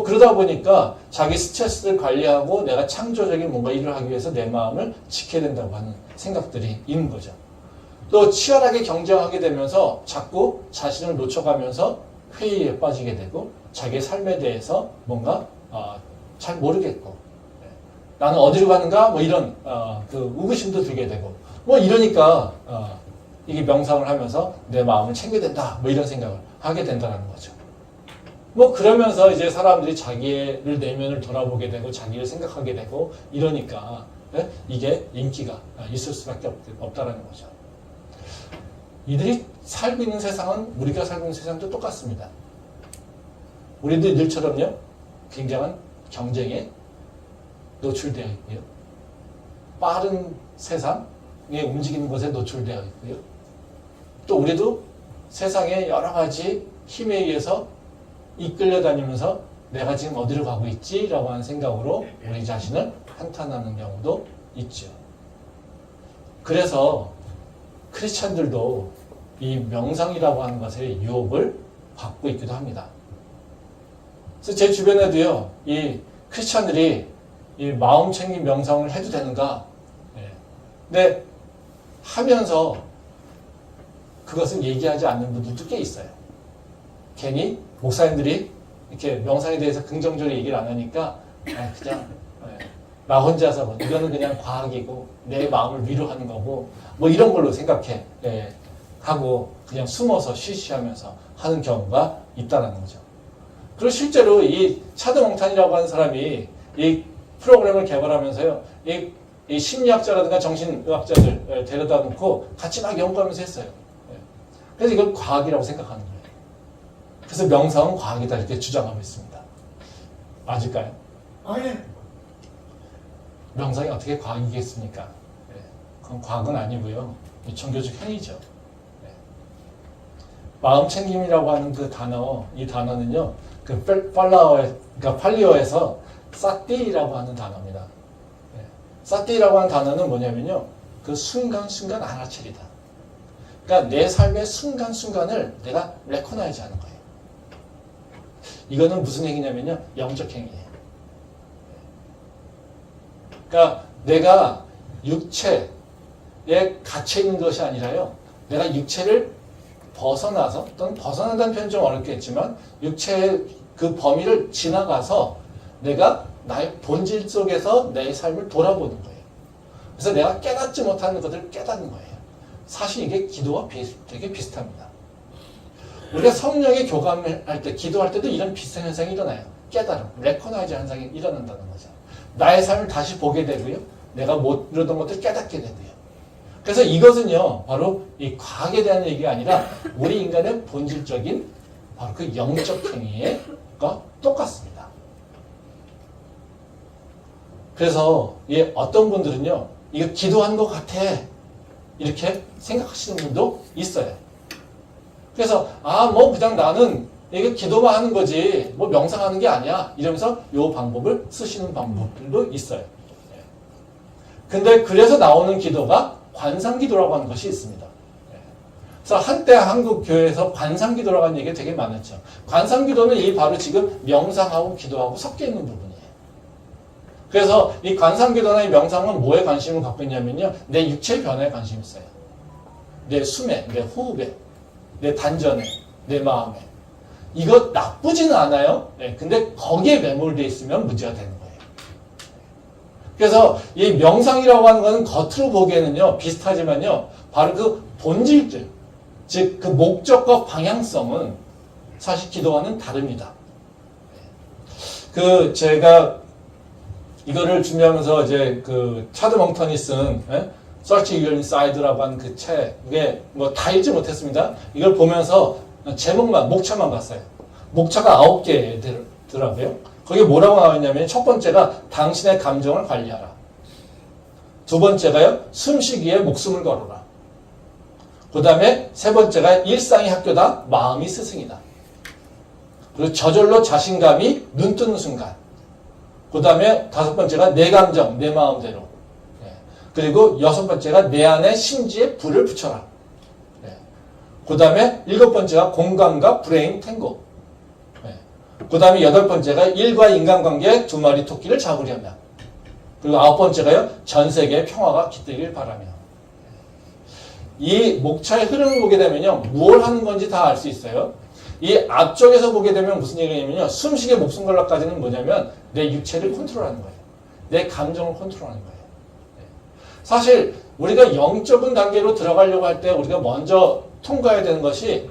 그러다 보니까 자기 스트레스를 관리하고 내가 창조적인 뭔가 일을 하기 위해서 내 마음을 지켜야 된다고 하는 생각들이 있는 거죠. 또 치열하게 경쟁하게 되면서 자꾸 자신을 놓쳐가면서 회의에 빠지게 되고 자기의 삶에 대해서 뭔가 잘 모르겠고 나는 어디로 가는가 이런 그 의구심도 들게 되고 이러니까 이게 명상을 하면서 내 마음을 챙겨야 된다 이런 생각을 하게 된다는 거죠. 그러면서 이제 사람들이 자기의 내면을 돌아보게 되고 자기를 생각하게 되고 이러니까 이게 인기가 있을 수밖에 없다라는 거죠. 이들이 살고 있는 세상은 우리가 살고 있는 세상도 똑같습니다. 우리도 이들처럼요 굉장한 경쟁에 노출되어 있고요. 빠른 세상에 움직이는 것에 노출되어 있고요. 또 우리도 세상의 여러 가지 힘에 의해서 이끌려 다니면서 내가 지금 어디로 가고 있지? 라고 하는 생각으로 우리 자신을 한탄하는 경우도 있죠. 그래서 크리스찬들도 이 명상이라고 하는 것에 유혹을 받고 있기도 합니다. 그래서 제 주변에도요, 이 크리스찬들이 이 마음 챙김 명상을 해도 되는가? 근데 하면서 그것은 얘기하지 않는 분들도 꽤 있어요. 괜히 목사님들이 이렇게 명상에 대해서 긍정적으로 얘기를 안 하니까 그냥 나 혼자서 이거는 그냥 과학이고 내 마음을 위로하는 거고 이런 걸로 생각해 하고 그냥 숨어서 쉬쉬하면서 하는 경우가 있다는 거죠. 그리고 실제로 이 차드 몽탄이라고 하는 사람이 이 프로그램을 개발하면서요 이 심리학자라든가 정신의학자들 데려다 놓고 같이 막 연구하면서 했어요. 그래서 이걸 과학이라고 생각하는 거예요. 그래서 명상은 과학이다 이렇게 주장하고 있습니다. 맞을까요? 아니. 명상이 어떻게 과학이겠습니까? 그건 과학은 아니고요. 종교적 행위죠. 마음 챙김이라고 하는 그 단어, 이 단어는요, 그러니까 팔리어에서 사띠라고 하는 단어입니다. 사띠라고 하는 단어는 뭐냐면요, 그 순간순간 알아차리다. 그러니까 내 삶의 순간순간을 내가 레코나이즈 하는 거예요. 이거는 무슨 행위냐면요, 영적 행위예요. 그러니까 내가 육체에 갇혀 있는 것이 아니라요, 내가 육체를 벗어나서, 또는 벗어난다는 표현은 좀 어렵겠지만, 육체의 그 범위를 지나가서 내가 나의 본질 속에서 내 삶을 돌아보는 거예요. 그래서 내가 깨닫지 못하는 것들을 깨닫는 거예요. 사실 이게 기도와 되게 비슷합니다. 우리가 성령의 교감을 할 때, 기도할 때도 이런 비슷한 현상이 일어나요. 깨달음, 레코나이즈 현상이 일어난다는 거죠. 나의 삶을 다시 보게 되고요. 내가 못 이루던 것들을 깨닫게 되고요. 그래서 이것은요, 바로 이 과학에 대한 얘기가 아니라 우리 인간의 본질적인 바로 그 영적 행위가 똑같습니다. 그래서 어떤 분들은요, 이거 기도한 것 같아. 이렇게 생각하시는 분도 있어요. 그래서, 뭐 그냥 나는 이게 기도만 하는 거지, 뭐 명상하는 게 아니야. 이러면서 이 방법을 쓰시는 방법들도 있어요. 근데 그래서 나오는 기도가 관상기도라고 하는 것이 있습니다. 그래서 한때 한국 교회에서 관상기도라고 하는 얘기가 되게 많았죠. 관상기도는 이 바로 지금 명상하고 기도하고 섞여 있는 부분이에요. 그래서 이 관상기도나 이 명상은 뭐에 관심을 갖고 있냐면요. 내 육체의 변화에 관심이 있어요. 내 숨에, 내 호흡에, 내 단전에, 내 마음에. 이거 나쁘지는 않아요. 근데 거기에 매몰되어 있으면 문제가 되는 거예요. 그래서 이 명상이라고 하는 것은 겉으로 보기에는요, 비슷하지만요, 바로 그 본질들, 즉, 그 목적과 방향성은 사실 기도와는 다릅니다. 제가 이거를 준비하면서 이제 차드 멍턴이 쓴, Search Your Inside라고 하는 그 책, 이게 뭐 다 읽지 못했습니다. 이걸 보면서 제목만, 목차만 봤어요. 목차가 9개더라고요. 거기에 뭐라고 나와 있냐면, 첫 번째가 당신의 감정을 관리하라. 두 번째가요, 숨쉬기에 목숨을 걸어라. 그 다음에 세 번째가 일상이 학교다, 마음이 스승이다. 그리고 저절로 자신감이 눈 뜨는 순간. 그 다음에 다섯 번째가 내 감정, 내 마음대로. 그리고 여섯 번째가 내 안에 심지에 불을 붙여라. 그 다음에 일곱 번째가 공감과 브레인 탱고. 그 다음에 여덟 번째가 일과 인간관계 두 마리 토끼를 잡으려면. 그리고 아홉 번째가요, 전 세계의 평화가 깃들길 바라며. 이 목차의 흐름을 보게 되면요, 무엇 하는 건지 다 알 수 있어요. 이 앞쪽에서 보게 되면 무슨 얘기냐면요, 숨쉬게 목숨 걸라까지는 뭐냐면 내 육체를 컨트롤하는 거예요. 내 감정을 컨트롤하는 거예요. 사실 우리가 영적인 단계로 들어가려고 할 때 우리가 먼저 통과해야 되는 것이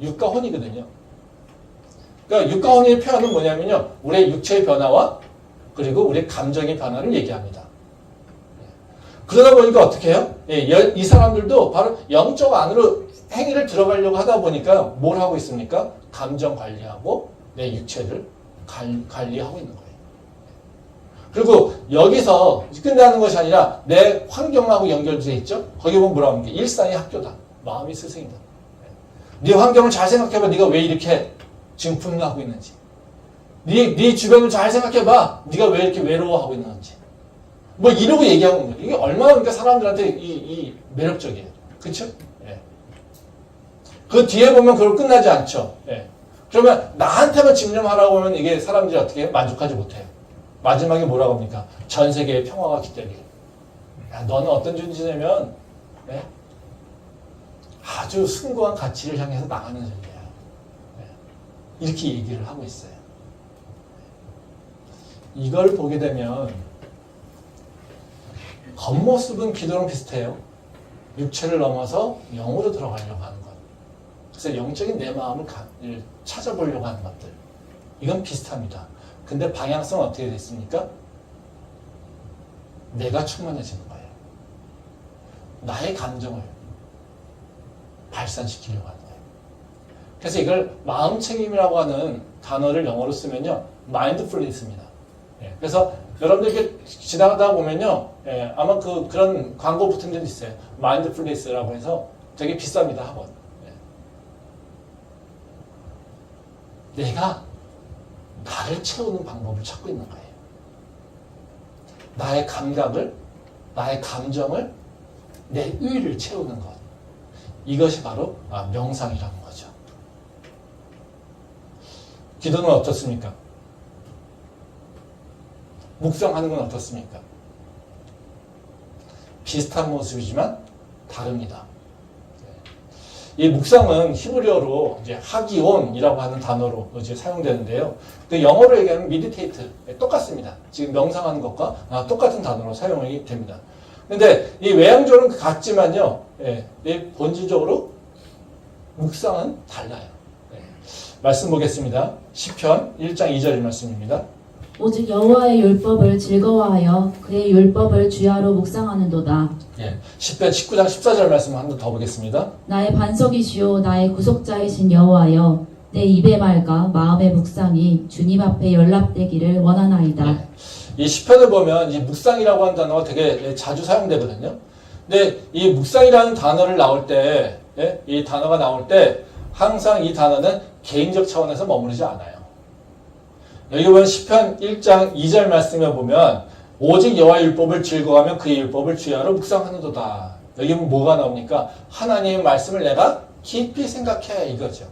육과 혼이거든요. 그러니까 육과 혼의 표현은 뭐냐면요, 우리의 육체의 변화와 그리고 우리의 감정의 변화를 얘기합니다. 그러다 보니까 어떻게 해요? 이 사람들도 바로 영적 안으로 행위를 들어가려고 하다 보니까 뭘 하고 있습니까? 감정 관리하고 내 육체를 관리하고 있는 거예요. 그리고 여기서 끝나는 것이 아니라 내 환경하고 연결되어 있죠? 거기 보면 뭐라고 합니까? 일상의 학교다. 마음이 스승이다. 네 환경을 잘 생각해봐. 네가 왜 이렇게 지금 분노하고 있는지. 네 주변을 잘 생각해봐. 네가 왜 이렇게 외로워하고 있는지. 뭐 이러고 얘기하고 있는 거예요. 이게 얼마나 그러니까 사람들한테 이 매력적이에요. 그렇죠? 그 뒤에 보면 그걸 끝나지 않죠. 그러면 나한테만 집념하라고 하면 이게 사람들이 어떻게 해요? 만족하지 못해요. 마지막에 뭐라고 합니까? 전 세계의 평화가 깃들길. 야, 너는 어떤 존재냐면 아주 숭고한 가치를 향해서 나가는 존재야. 이렇게 얘기를 하고 있어요. 이걸 보게 되면 겉모습은 기도랑 비슷해요. 육체를 넘어서 영으로 들어가려고 하는 것. 그래서 영적인 내 마음을 찾아보려고 하는 것들. 이건 비슷합니다. 근데 방향성은 어떻게 됐습니까? 내가 충만해지는 거예요. 나의 감정을 발산시키려고 하는 거예요. 그래서 이걸 마음 책임이라고 하는 단어를 영어로 쓰면요, mindfulness입니다. 그래서 여러분들 이렇게 지나가다 보면요, 아마 그런 광고 붙은 데도 있어요. mindfulness라고 해서 되게 비쌉니다, 학원. 내가 나를 채우는 방법을 찾고 있는 거예요. 나의 감각을, 나의 감정을, 내 의를 채우는 것. 이것이 바로 명상이라는 거죠. 기도는 어떻습니까? 묵상하는 건 어떻습니까? 비슷한 모습이지만 다릅니다. 이 묵상은 히브리어로 이제 하기온이라고 하는 단어로 이제 사용되는데요. 그 영어로 얘기하면 meditate 똑같습니다. 지금 명상하는 것과 똑같은 단어로 사용이 됩니다. 근데 이 외향적으로는 같지만요. 예, 이 본질적으로 묵상은 달라요. 예. 말씀 보겠습니다. 시편 1장 2절 말씀입니다. 오직 여호와의 율법을 즐거워하여 그의 율법을 주야로 묵상하는도다. 예. 시편 19장 14절 말씀 한 번 더 보겠습니다. 나의 반석이시오 나의 구속자이신 여호와여 내 입의 말과 마음의 묵상이 주님 앞에 연락되기를 원하나이다. 예. 이 시편을 보면 이 묵상이라고 하는 단어가 되게 자주 사용되거든요. 근데 이 묵상이라는 단어를 나올 때, 예? 이 단어가 나올 때 항상 이 단어는 개인적 차원에서 머무르지 않아요. 여기 보면 시편 1장 2절 말씀에 보면 오직 여호와의 율법을 즐거워하며 그의 율법을 주야로 묵상하는도다. 여기 보면 뭐가 나옵니까? 하나님의 말씀을 내가 깊이 생각해 이거죠.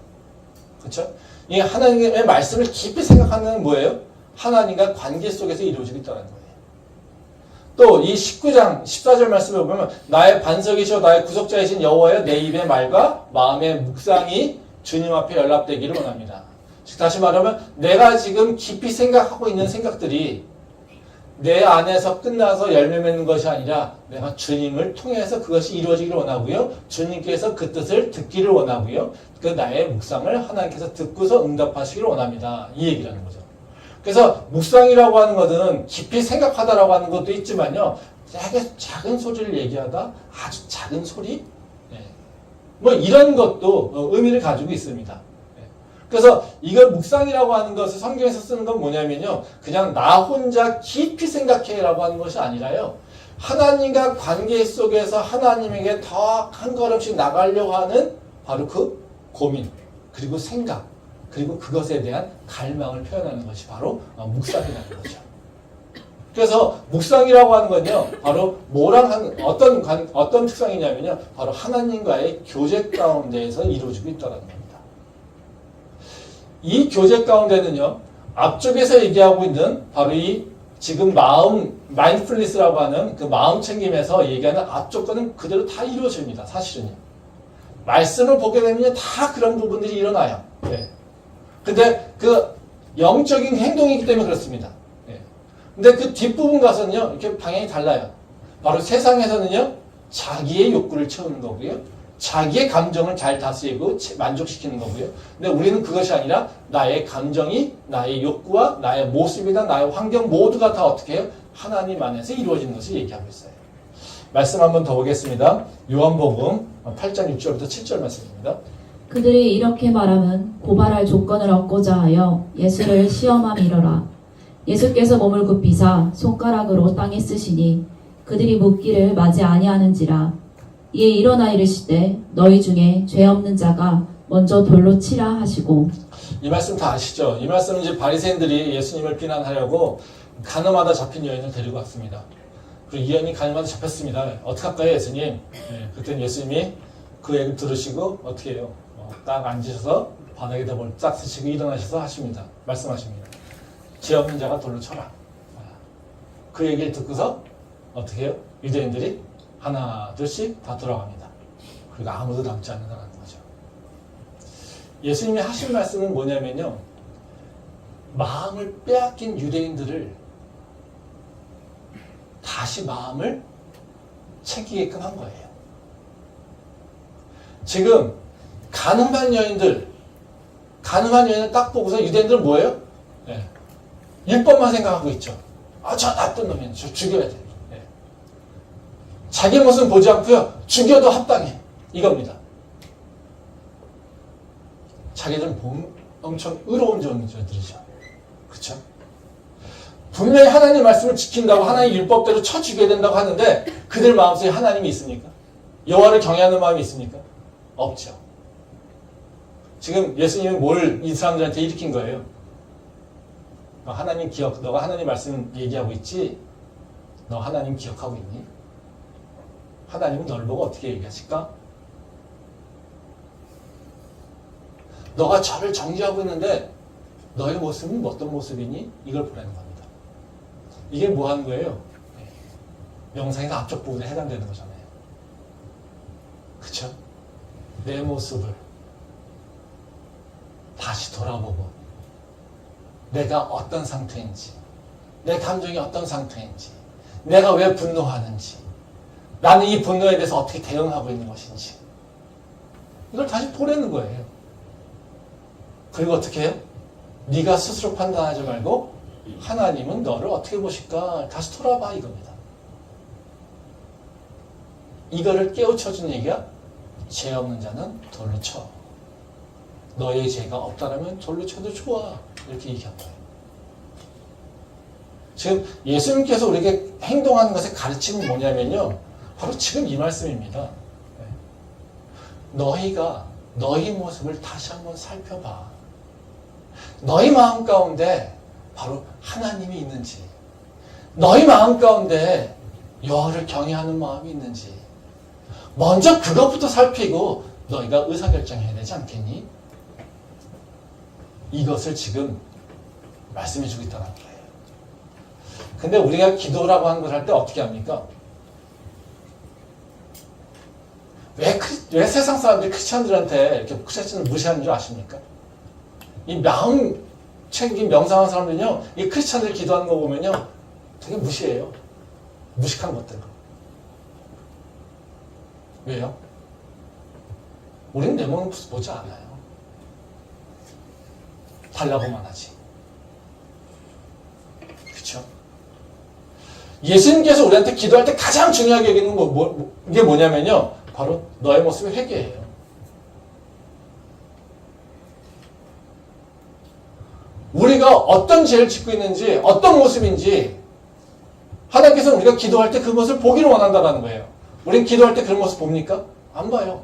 그렇죠? 이 하나님의 말씀을 깊이 생각하는 뭐예요? 하나님과 관계 속에서 이루어지고 있다는 거예요. 또 이 19장 14절 말씀에 보면 나의 반석이시오 나의 구속자이신 여호와여 내 입의 말과 마음의 묵상이 주님 앞에 연락되기를 원합니다. 즉 다시 말하면 내가 지금 깊이 생각하고 있는 생각들이 내 안에서 끝나서 열매 맺는 것이 아니라 내가 주님을 통해서 그것이 이루어지기를 원하고요. 주님께서 그 뜻을 듣기를 원하고요. 그 나의 묵상을 하나님께서 듣고서 응답하시기를 원합니다. 이 얘기라는 거죠. 그래서 묵상이라고 하는 것은 깊이 생각하다라고 하는 것도 있지만요. 되게 작은 소리를 얘기하다 아주 작은 소리 뭐 이런 것도 의미를 가지고 있습니다. 그래서 이걸 묵상이라고 하는 것을 성경에서 쓰는 건 뭐냐면요. 그냥 나 혼자 깊이 생각해라고 하는 것이 아니라요. 하나님과 관계 속에서 하나님에게 더 한 걸음씩 나가려고 하는 바로 그 고민 그리고 생각 그리고 그것에 대한 갈망을 표현하는 것이 바로 묵상이라는 거죠. 그래서 묵상이라고 하는 건요. 바로 뭐랑 하는 어떤 특성이냐면요. 바로 하나님과의 교제 가운데에서 이루어지고 있다는 겁니다. 이 교제 가운데는요. 앞쪽에서 얘기하고 있는 바로 이 지금 마인드풀니스라고 하는 그 마음 챙김에서 얘기하는 앞쪽 거는 그대로 다 이루어집니다. 사실은요. 말씀을 보게 되면 다 그런 부분들이 일어나요. 네. 근데 그 영적인 행동이기 때문에 그렇습니다. 네. 근데 그 뒷부분 가서는요. 이렇게 방향이 달라요. 바로 세상에서는요. 자기의 욕구를 채우는 거고요. 자기의 감정을 잘 다스리고 만족시키는 거고요. 근데 우리는 그것이 아니라 나의 감정이 나의 욕구와 나의 모습이나 나의 환경 모두가 다 어떻게 해요? 하나님 안에서 이루어지는 것을 얘기하고 있어요. 말씀 한번 더 보겠습니다. 요한복음 8장 6절부터 7절 말씀입니다. 그들이 이렇게 말하면 고발할 조건을 얻고자 하여 예수를 시험함이러라. 예수께서 몸을 굽히사 손가락으로 땅에 쓰시니 그들이 묻기를 맞이 아니하는지라. 이에 일어나 이르시되 너희 중에 죄 없는 자가 먼저 돌로 치라 하시고. 이 말씀 다 아시죠? 이 말씀은 이제 바리새인들이 예수님을 비난하려고 가늠하다 잡힌 여인을 데리고 왔습니다. 그리고 이 여인이 가늠하다 잡혔습니다. 어떡할까요, 예수님? 네, 그때는 예수님이 그 얘기를 들으시고 어떻게 해요? 딱 앉으셔서 바닥에다 뭘 딱 쓰시고 일어나셔서 하십니다. 말씀하십니다. 죄 없는 자가 돌로 쳐라. 그 얘기를 듣고서 어떻게 해요? 유대인들이 하나 둘씩 다 돌아갑니다. 그리고 아무도 남지 않는다는 거죠. 예수님이 하신 말씀은 뭐냐면요. 마음을 빼앗긴 유대인들을 다시 마음을 챙기게끔 한 거예요. 지금 가늠한 여인을 딱 보고서 유대인들은 뭐예요? 네. 율법만 생각하고 있죠. 저 나쁜 놈이야. 저 죽여야 돼. 네. 자기 모습은 보지 않고요. 죽여도 합당해. 이겁니다. 자기들은 엄청 의로운 존재들이죠. 그렇죠? 분명히 하나님 말씀을 지킨다고 하나님 율법대로 쳐 죽여야 된다고 하는데 그들 마음속에 하나님이 있습니까? 여호와를 경외하는 마음이 있습니까? 없죠. 지금 예수님이 뭘 이 사람들한테 일으킨 거예요? 너가 하나님 말씀 얘기하고 있지? 너 하나님 기억하고 있니? 하나님은 너를 보고 어떻게 얘기하실까? 너가 저를 정죄하고 있는데 너의 모습은 어떤 모습이니? 이걸 보라는 겁니다. 이게 뭐 하는 거예요? 명상의 앞쪽 부분에 해당되는 거잖아요. 그쵸? 내 모습을 다시 돌아보고 내가 어떤 상태인지 내 감정이 어떤 상태인지 내가 왜 분노하는지 나는 이 분노에 대해서 어떻게 대응하고 있는 것인지. 이걸 다시 보내는 거예요. 그리고 어떻게 해요? 네가 스스로 판단하지 말고 하나님은 너를 어떻게 보실까? 다시 돌아봐 이겁니다. 이거를 깨우쳐준 얘기가 죄 없는 자는 돌로 쳐. 너의 죄가 없다라면 돌로 쳐도 좋아. 이렇게 얘기한 거예요. 지금 예수님께서 우리에게 행동하는 것의 가르침은 뭐냐면요. 바로 지금 이 말씀입니다. 너희가 너희 모습을 다시 한번 살펴봐. 너희 마음 가운데 바로 하나님이 있는지, 너희 마음 가운데 여호와를 경외하는 마음이 있는지, 먼저 그것부터 살피고 너희가 의사결정해야 되지 않겠니? 이것을 지금 말씀해주고 있다는 거예요. 근데 우리가 기도라고 하는 걸 할 때 어떻게 합니까? 왜 세상 사람들이 크리스찬들한테 이렇게 크리스찬을 무시하는 줄 아십니까? 이 마음 챙긴 명상하는 사람들은요, 이 크리스찬들 기도하는 거 보면요, 되게 무시해요. 무식한 것들. 왜요? 우리는 내 몸을 보지 않아요. 달라고만 하지. 그렇죠? 예수님께서 우리한테 기도할 때 가장 중요하게 여기는 게 뭐냐면요, 바로 너의 모습의 회개예요. 우리가 어떤 죄를 짓고 있는지, 어떤 모습인지 하나님께서는 우리가 기도할 때 그 모습을 보기를 원한다는 거예요. 우리는 기도할 때 그런 모습 봅니까? 안 봐요.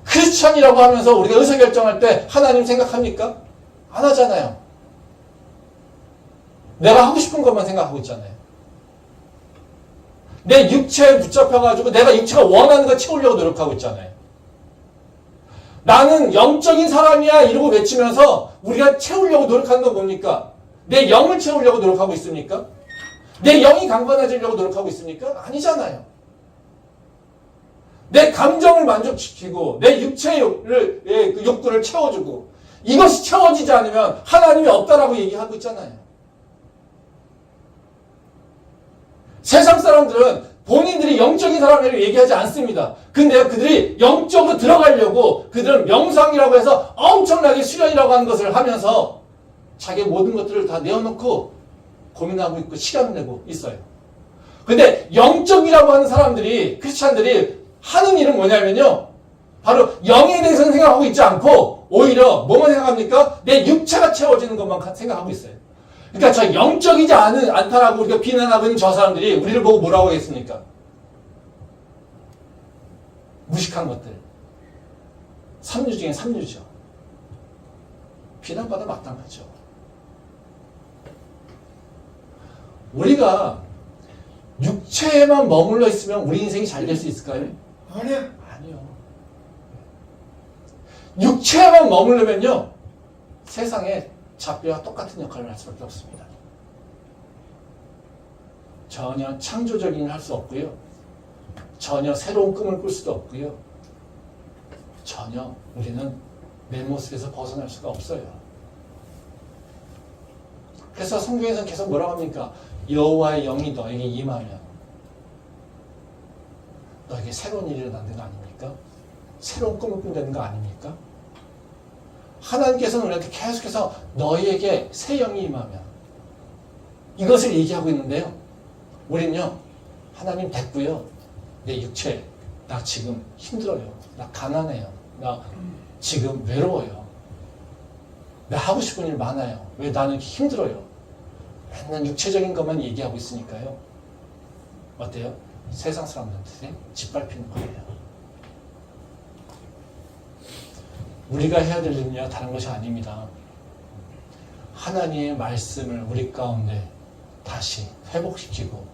크리스찬이라고 하면서 우리가 의사결정할 때 하나님 생각합니까? 안 하잖아요. 내가 하고 싶은 것만 생각하고 있잖아요. 내 육체에 붙잡혀가지고 내가 육체가 원하는 거 채우려고 노력하고 있잖아요. 나는 영적인 사람이야 이러고 외치면서 우리가 채우려고 노력하는 건 뭡니까? 내 영을 채우려고 노력하고 있습니까? 내 영이 강건해지려고 노력하고 있습니까? 아니잖아요. 내 감정을 만족시키고 내 육체의 욕구를 채워주고 이것이 채워지지 않으면 하나님이 없다라고 얘기하고 있잖아요. 세상 사람들은 본인들이 영적인 사람이라고 얘기하지 않습니다. 근데 그들이 영적으로 들어가려고 그들은 명상이라고 해서 엄청나게 수련이라고 하는 것을 하면서 자기의 모든 것들을 다 내어놓고 고민하고 있고 시간을 내고 있어요. 근데 영적이라고 하는 사람들이, 크리스찬들이 하는 일은 뭐냐면요, 바로 영에 대해서는 생각하고 있지 않고 오히려 뭐만 생각합니까? 내 육체가 채워지는 것만 생각하고 있어요. 그러니까 저 영적이지 않다라고 우리가 비난하고 있는 저 사람들이 우리를 보고 뭐라고 하겠습니까? 무식한 것들. 삼류 중에 삼류죠. 비난받아 마땅하죠. 우리가 육체에만 머물러 있으면 우리 인생이 잘 될 수 있을까요? 아니요. 아니요. 육체에만 머물르면요, 세상에 잡비와 똑같은 역할을 할 수밖에 없습니다. 전혀 창조적인 일을 할 수 없고요. 전혀 새로운 꿈을 꿀 수도 없고요. 전혀 우리는 내 모습에서 벗어날 수가 없어요. 그래서 성경에서는 계속 뭐라고 합니까? 여호와의 영이 너에게 임하면 너에게 새로운 일이 일어나는 거 아닙니까? 새로운 꿈을 꾼다는 거 아닙니까? 하나님께서는 우리한테 계속해서 너희에게 새 영이 임하면 이것을 얘기하고 있는데요. 우린요, 하나님 됐고요. 내 육체, 나 지금 힘들어요. 나 가난해요. 나 지금 외로워요. 나 하고 싶은 일 많아요. 왜 나는 이렇게 힘들어요? 맨날 육체적인 것만 얘기하고 있으니까요. 어때요? 세상 사람들한테 짓밟히는 거예요. 우리가 해야 될 일은요, 다른 것이 아닙니다. 하나님의 말씀을 우리 가운데 다시 회복시키고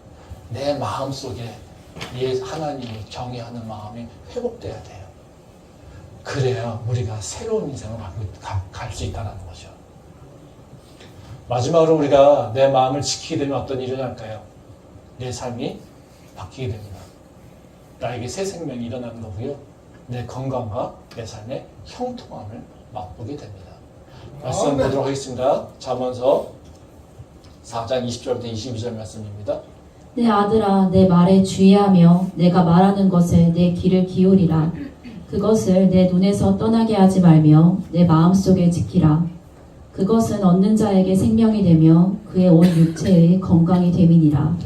내 마음속에 하나님을 경외하는 마음이 회복돼야 돼요. 그래야 우리가 새로운 인생을 갈 수 있다는 거죠. 마지막으로 우리가 내 마음을 지키게 되면 어떤 일이 일어날까요? 내 삶이 바뀌게 됩니다. 나에게 새 생명이 일어나는 거고요. 내 건강과 내 삶의 형통함을 맛보게 됩니다. 말씀 보도록 하겠습니다. 잠언서 4장 20절부터 22절 말씀입니다. 내 아들아 내 말에 주의하며 내가 말하는 것에 내 귀를 기울이라. 그것을 내 눈에서 떠나게 하지 말며 내 마음속에 지키라. 그것은 얻는 자에게 생명이 되며 그의 온 육체의 건강이 됨이니라.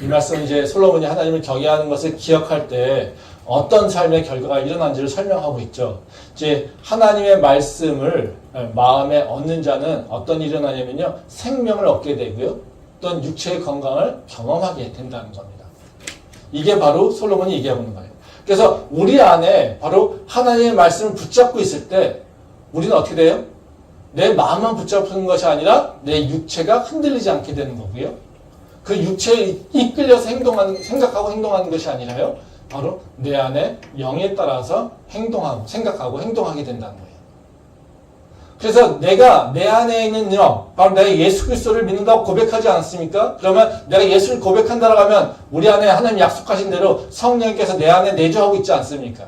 이 말씀 이제 솔로몬이 하나님을 경외하는 것을 기억할 때 어떤 삶의 결과가 일어난지를 설명하고 있죠. 이제 하나님의 말씀을 마음에 얻는 자는 어떤 일이 일어나냐면요, 생명을 얻게 되고요, 또한 육체의 건강을 경험하게 된다는 겁니다. 이게 바로 솔로몬이 얘기하고 있는 거예요. 그래서 우리 안에 바로 하나님의 말씀을 붙잡고 있을 때 우리는 어떻게 돼요? 내 마음만 붙잡는 것이 아니라 내 육체가 흔들리지 않게 되는 거고요. 그 육체에 이끌려서 생각하고 행동하는 것이 아니라요, 바로 내 안에 영에 따라서 행동하고, 생각하고 행동하게 된다는 거예요. 그래서 내가 내 안에 있는 영, 바로 내가 예수 그리스도를 믿는다고 고백하지 않습니까? 그러면 내가 예수를 고백한다라고 하면 우리 안에 하나님 약속하신 대로 성령께서 내 안에 내주하고 있지 않습니까?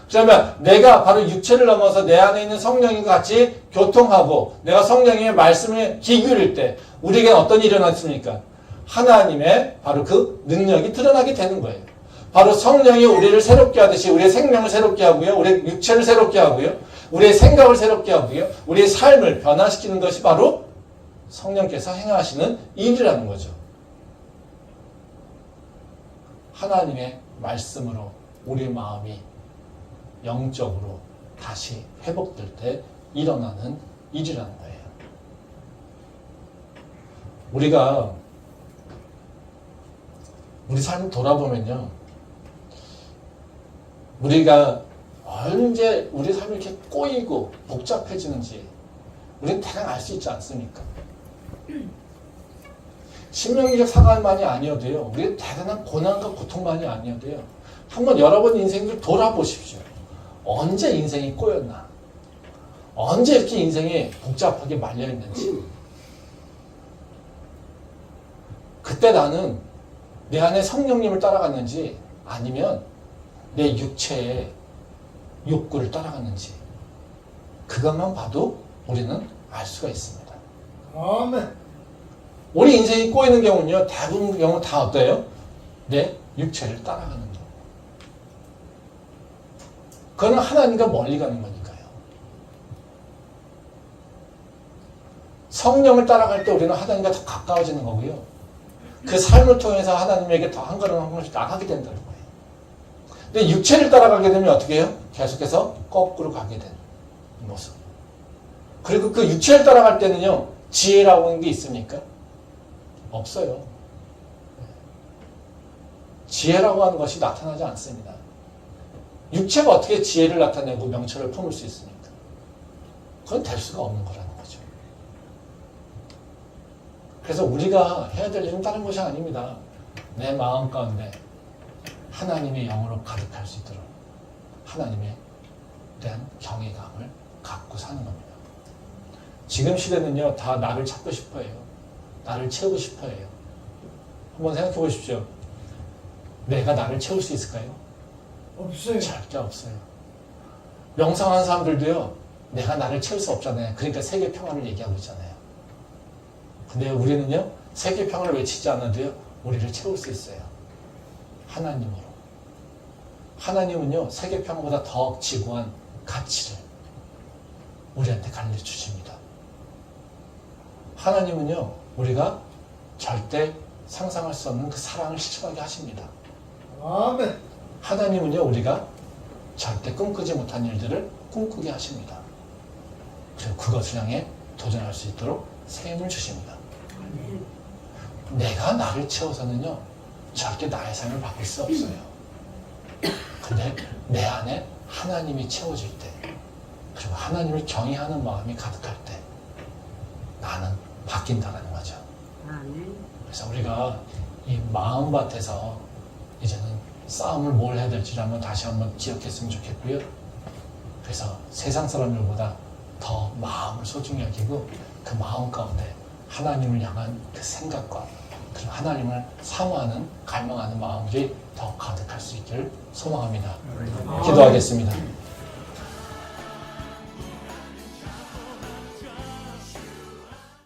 그러면 내가 바로 육체를 넘어서 내 안에 있는 성령님과 같이 교통하고 내가 성령님의 말씀을 귀 기울일 때 우리에게 어떤 일이 일어났습니까? 하나님의 바로 그 능력이 드러나게 되는 거예요. 바로 성령이 우리를 새롭게 하듯이 우리의 생명을 새롭게 하고요, 우리의 육체를 새롭게 하고요, 우리의 생각을 새롭게 하고요, 우리의 삶을 변화시키는 것이 바로 성령께서 행하시는 일이라는 거죠. 하나님의 말씀으로 우리 마음이 영적으로 다시 회복될 때 일어나는 일이라는 거예요. 우리가 우리 삶을 돌아보면요, 우리가 언제 우리 삶이 이렇게 꼬이고 복잡해지는지 우리는 대강 알 수 있지 않습니까? 심령적 상황만이 아니어도요, 우리는 대단한 고난과 고통만이 아니어도요, 한번 여러분 인생을 돌아보십시오. 언제 인생이 꼬였나? 언제 이렇게 인생이 복잡하게 말려있는지. 그때 나는 내 안에 성령님을 따라갔는지 아니면 내 육체의 욕구를 따라갔는지, 그것만 봐도 우리는 알 수가 있습니다. 아멘. 우리 인생이 꼬이는 경우는요, 대부분 경우 다 어때요? 내 육체를 따라가는 경우. 그거는 하나님과 멀리 가는 거니까요. 성령을 따라갈 때 우리는 하나님과 더 가까워지는 거고요, 그 삶을 통해서 하나님에게 더 한 걸음 한 걸음씩 나가게 된다는 거예요. 근데 육체를 따라가게 되면 어떻게 해요? 계속해서 거꾸로 가게 되는 모습. 그리고 그 육체를 따라갈 때는요, 지혜라고 하는 게 있습니까? 없어요. 지혜라고 하는 것이 나타나지 않습니다. 육체가 어떻게 지혜를 나타내고 명철을 품을 수 있습니까? 그건 될 수가 없는 거라는 거죠. 그래서 우리가 해야 될 일은 다른 것이 아닙니다. 내 마음 가운데 하나님의 영으로 가득할 수 있도록 하나님에 대한 경외감을 갖고 사는 겁니다. 지금 시대는요, 다 나를 찾고 싶어 해요. 나를 채우고 싶어 해요. 한번 생각해 보십시오. 내가 나를 채울 수 있을까요? 없어요. 절대 없어요. 명상하는 사람들도요, 내가 나를 채울 수 없잖아요. 그러니까 세계 평화를 얘기하고 있잖아요. 근데 우리는요, 세계 평화를 외치지 않아도요, 우리를 채울 수 있어요. 하나님으로. 하나님은요, 세계 평화보다 더 지고한 가치를 우리한테 가르쳐 주십니다. 하나님은요, 우리가 절대 상상할 수 없는 그 사랑을 실천하게 하십니다. 아멘. 하나님은요, 우리가 절대 꿈꾸지 못한 일들을 꿈꾸게 하십니다. 그리고 그것을 향해 도전할 수 있도록 새 힘을 주십니다. 내가 나를 채워서는요, 절대 나의 삶을 바꿀 수 없어요. 근데 내 안에 하나님이 채워질 때, 그리고 하나님을 경외하는 마음이 가득할 때 나는 바뀐다는 거죠. 그래서 우리가 이 마음밭에서 이제는 싸움을 뭘 해야 될지 한번 다시 한번 기억했으면 좋겠고요. 그래서 세상 사람들보다 더 마음을 소중히 여기고 그 마음 가운데 하나님을 향한 그 생각과 그리고 하나님을 사모하는 갈망하는 마음들이 더 가득할 수 있기를 소망합니다. 기도하겠습니다.